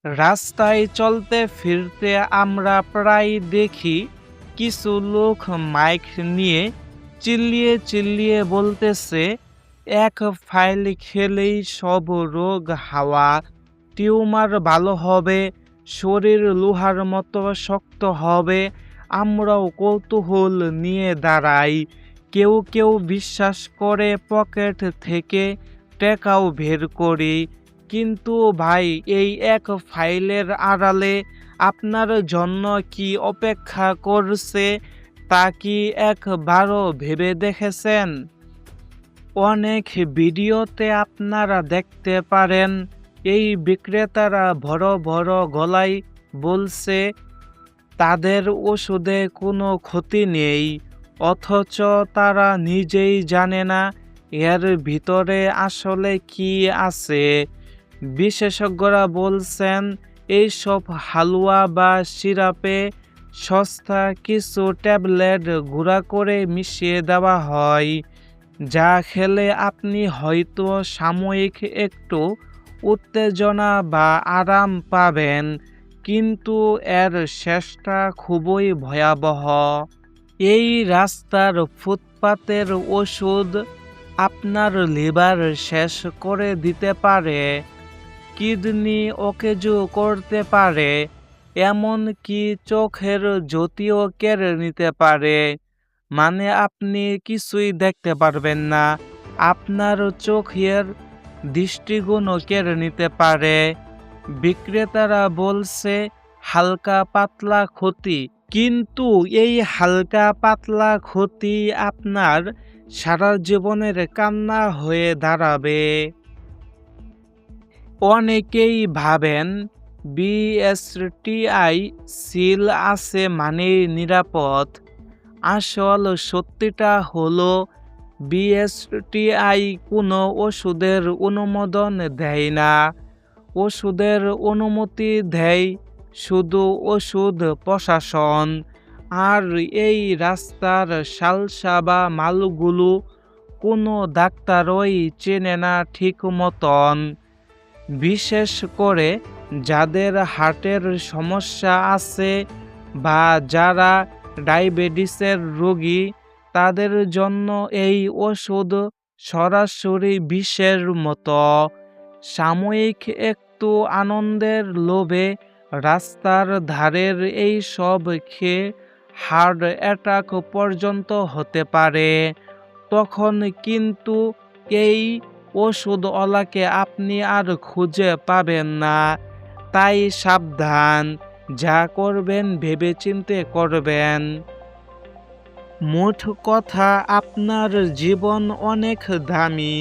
রাস্তায় চলতে ফিরতে আমরা প্রায় দেখি কিছু লোক মাইক নিয়ে চিল্লিয়ে চিল্লিয়ে বলতেছে, এক ফাইল খেলেই সব রোগ হাওয়া, টিউমার ভালো হবে, শরীর লোহার মতো শক্ত হবে। আমরাও কৌতূহল নিয়ে দাঁড়াই। কেউ কেউ বিশ্বাস করে, পকেট থেকে টাকাও বের করি। কিন্তু ভাই, এই এক ফাইলের আড়ালে আপনার জন্য কি অপেক্ষা করছে তা কি একবারও ভেবে দেখেছেন? অনেক ভিডিওতে আপনারা দেখতে পারেন এই বিক্রেতারা বড় বড় গলায় বলছে তাদের ওষুধে কোনো ক্ষতি নেই, অথচ তারা নিজেই জানে না এর ভিতরে আসলে কি আছে। বিশেষজ্ঞরা বলছেন এইসব হালুয়া বা সিরাপে সস্তা কিছু ট্যাবলেট গুঁড়া করে মিশিয়ে দেওয়া হয়, যা খেলে আপনি হয়তো সাময়িক একটু উত্তেজনা বা আরাম পাবেন, কিন্তু এর শেষটা খুবই ভয়াবহ। এই রাস্তার ফুটপাতের ওষুধ আপনার লিভার শেষ করে দিতে পারে, কিডনি অকেজো করতে পারে, এমনকি চোখের জ্যোতিও কেড়ে নিতে পারে। মানে আপনি কিছুই দেখতে পারবেন না, আপনার চোখের দৃষ্টিগুণও কেড়ে নিতে পারে। বিক্রেতারা বলছে হালকা পাতলা ক্ষতি, কিন্তু এই হালকা পাতলা ক্ষতি আপনার সারা জীবনের কান্না হয়ে দাঁড়াবে। অনেকেই ভাবেন বিএসটিআই সিল আছে মানেই নিরাপদ। আসল সত্যিটা হলো বিএসটিআই কোনো ওষুধের অনুমোদন দেয় না। ওষুধের অনুমতি দেয় শুধু ওষুধ প্রশাসন। আর এই রাস্তার সালসা বা মালগুলো কোনো ডাক্তারই চেনে না ঠিক মতন। বিশেষ করে যাদের হার্টের সমস্যা আছে বা যারা ডায়াবেটিসের রোগী, তাদের জন্য এই ওষুধ সরাসরি বিষের মতো। সাময়িক একটু আনন্দের লোভে রাস্তার ধারের এই সব খেয়ে হার্ট অ্যাটাক পর্যন্ত হতে পারে। তখন কিন্তু এই ওষুধওয়ালাকে আপনি আর খুঁজে পাবেন না। তাই সাবধান, যা করবেন ভেবেচিন্তে করবেন। মোট কথা, আপনার জীবন অনেক দামি।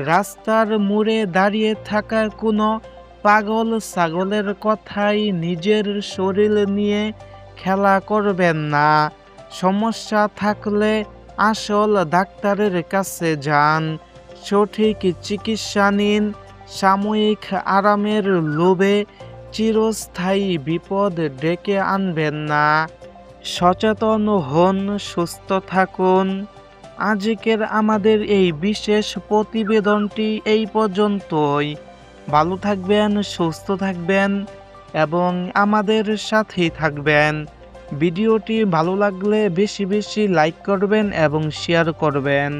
রাস্তার মোড়ে দাঁড়িয়ে থাকা কোনো পাগল ছাগলের কথাই নিজের শরীর নিয়ে খেলা করবেন না। সমস্যা থাকলে আসল ডাক্তারের কাছে যান, সঠিক চিকিৎসা নিন। সাময়িক আরামের লোভে চিরস্থায়ী বিপদ ডেকে আনবেন না। সচেতন হন, সুস্থ থাকুন। আজকের আমাদের এই বিশেষ প্রতিবেদনটি এই পর্যন্তই। ভালো থাকবেন, সুস্থ থাকবেন এবং আমাদের সাথেই থাকবেন। ভিডিওটি ভালো লাগলে বেশি বেশি লাইক করবেন এবং শেয়ার করবেন।